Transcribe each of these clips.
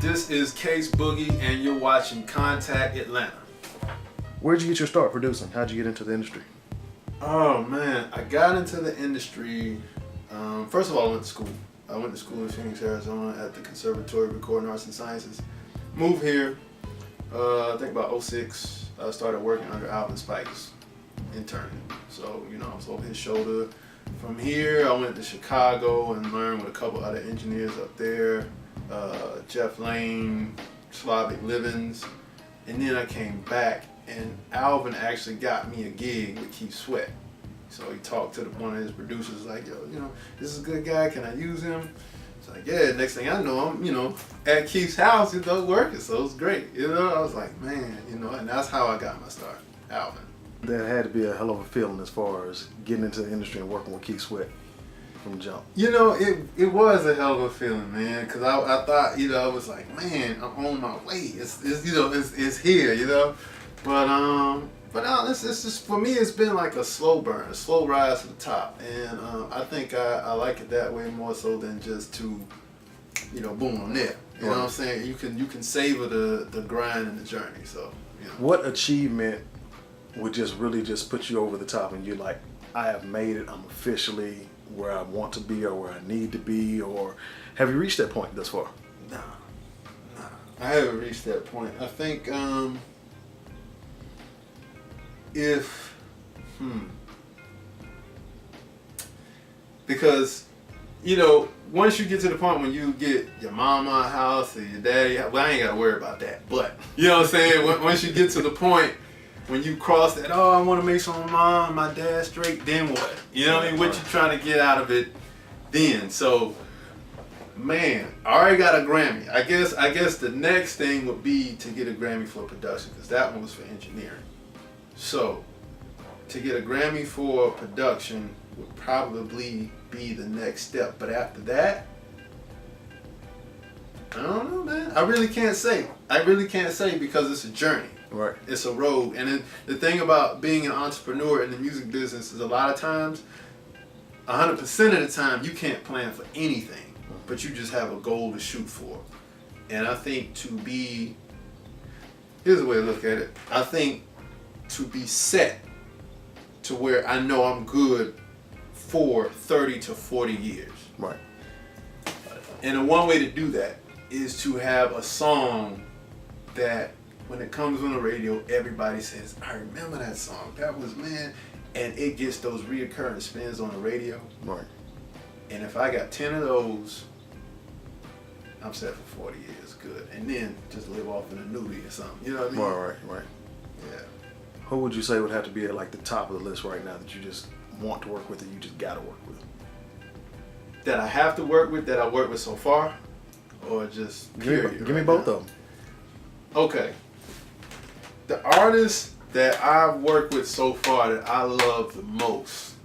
This is Case Boogie, and you're watching Contact Atlanta. Where'd you get your start producing? How'd you get into the industry? Oh man, I got into the industry. First of all, I went to school. I went to school in Phoenix, Arizona at the Conservatory of Recording Arts and Sciences. Moved here, I think about 06. I started working under Alvin Spikes, interning. So, I was over his shoulder. From here, I went to Chicago and learned with a couple other engineers up there. Jeff Lane, Slavic Livings. And then I came back and Alvin actually got me a gig with Keith Sweat. So he talked to one of his producers like, yo, this is a good guy, can I use him? It's like, yeah, next thing I know, I'm, at Keith's house, working, so it's great. I was like, man, and that's how I got my start, Alvin. That had to be a hell of a feeling as far as getting into the industry and working with Keith Sweat from the jump. It was a hell of a feeling, man, because I thought, I was like, man, I'm on my way. It's here, But it's just, for me, it's been like a slow burn, a slow rise to the top. And I think I like it that way more so than just to, boom, I'm there. You know what I'm saying? You can savor the grind and the journey. So, What achievement would just really just put you over the top and you're like, I have made it, I'm officially where I want to be or where I need to be, or have you reached that point thus far? Nah. I haven't reached that point. I think, because once you get to the point when you get your mama a house or your daddy, well, I ain't gotta worry about that, but you know what I'm saying, once you get to the point when you cross that, I want to make sure my mom and my dad straight, then what? You know what I mean? What you trying to get out of it then? So, man, I already got a Grammy. I guess the next thing would be to get a Grammy for production, because that one was for engineering. So, to get a Grammy for production would probably be the next step. But after that, I don't know, man. I really can't say because it's a journey. Right. It's a road. And the thing about being an entrepreneur in the music business is a lot of times, 100% of the time, you can't plan for anything, but you just have a goal to shoot for. And I think here's a way to look at it. I think to be set to where I know I'm good for 30 to 40 years. Right. And the one way to do that is to have a song that when it comes on the radio, everybody says, I remember that song. That was, man. And it gets those reoccurring spins on the radio. Right. And if I got 10 of those, I'm set for 40 years, good. And then just live off an annuity or something. You know what I mean? Right. Yeah. Who would you say would have to be at like the top of the list right now that you just want to work with and you just gotta work with? That I have to work with, that I worked with so far? Or just period? Give me both of them. Okay. The artists that I've worked with so far that I love the most,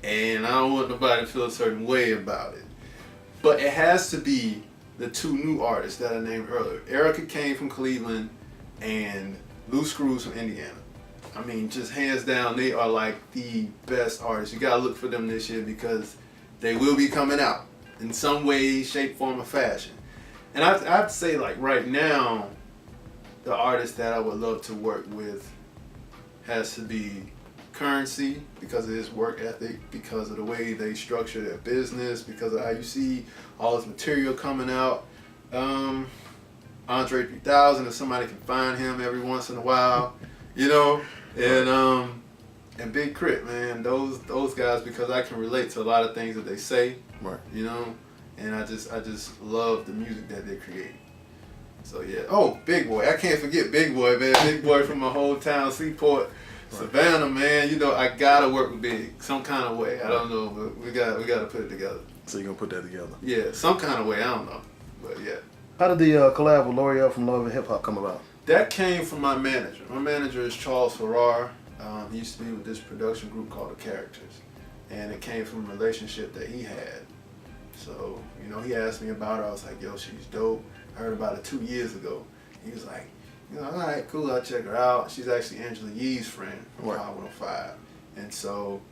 and I don't want nobody to feel a certain way about it, but it has to be the two new artists that I named earlier. Erica Kane from Cleveland and Lou Screws from Indiana. I mean, just hands down, they are like the best artists. You gotta look for them this year because they will be coming out in some way, shape, form, or fashion. And I'd say like right now, the artist that I would love to work with has to be Currency, because of his work ethic, because of the way they structure their business, because of how you see all this material coming out. Andre 3000, if somebody can find him every once in a while, and Big Crit, man, those guys, because I can relate to a lot of things that they say, right? And I just love the music that they create. So yeah. Oh, Big Boy. I can't forget Big Boy, man. Big Boy from my hometown, Seaport, Savannah, man. I gotta work with Big some kind of way. I don't know, but we gotta put it together. So you're gonna put that together? Yeah, some kind of way. I don't know, but yeah. How did the collab with Loreal from Love and Hip Hop come about? That came from my manager. My manager is Charles Farrar. He used to be with this production group called The Characters, and it came from a relationship that he had. So he asked me about her. I was like, yo, she's dope. I heard about it 2 years ago. He was like, all right, cool, I'll check her out. She's actually Angela Yee's friend from Hot 105. And so,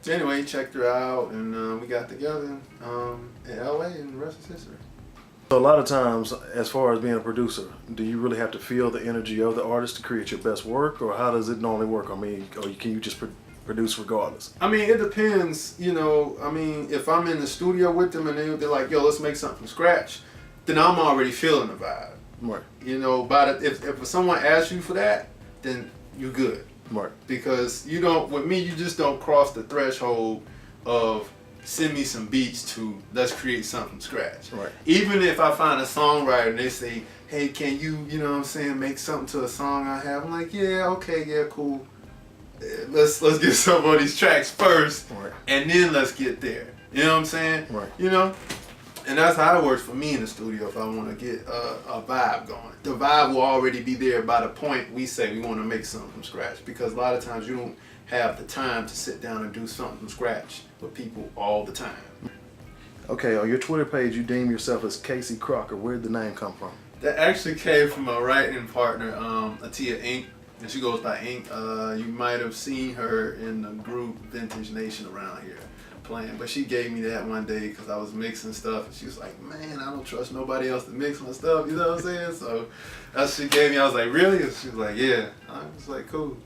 anyway, he checked her out, and we got together in LA, and the rest is history. So a lot of times, as far as being a producer, do you really have to feel the energy of the artist to create your best work, or how does it normally work? I mean, or can you just produce regardless? I mean, it depends, you know. I mean, if I'm in the studio with them and they're like, yo, let's make something from scratch, then I'm already feeling the vibe. Right. You know, if someone asks you for that, then you're good. Right. Because you don't, with me, you just don't cross the threshold of send me some beats to let's create something from scratch. Right. Even if I find a songwriter and they say, hey, can you, you know what I'm saying, make something to a song I have? I'm like, yeah, okay, yeah, cool. Let's get some of these tracks first, right, and then let's get there. You know what I'm saying? Right. You know? And that's how it works for me in the studio if I want to get a vibe going. The vibe will already be there by the point we say we want to make something from scratch, because a lot of times you don't have the time to sit down and do something from scratch with people all the time. Okay, on your Twitter page you deem yourself as Casey Crocker. Where did the name come from? That actually came from a writing partner, Atia Inc., and she goes by Ink. You might have seen her in the group Vintage Nation around here playing, but she gave me that one day because I was mixing stuff, and she was like, man, I don't trust nobody else to mix my stuff, you know what I'm saying? So that's what she gave me. I was like, really? And she was like, yeah. I was like, cool.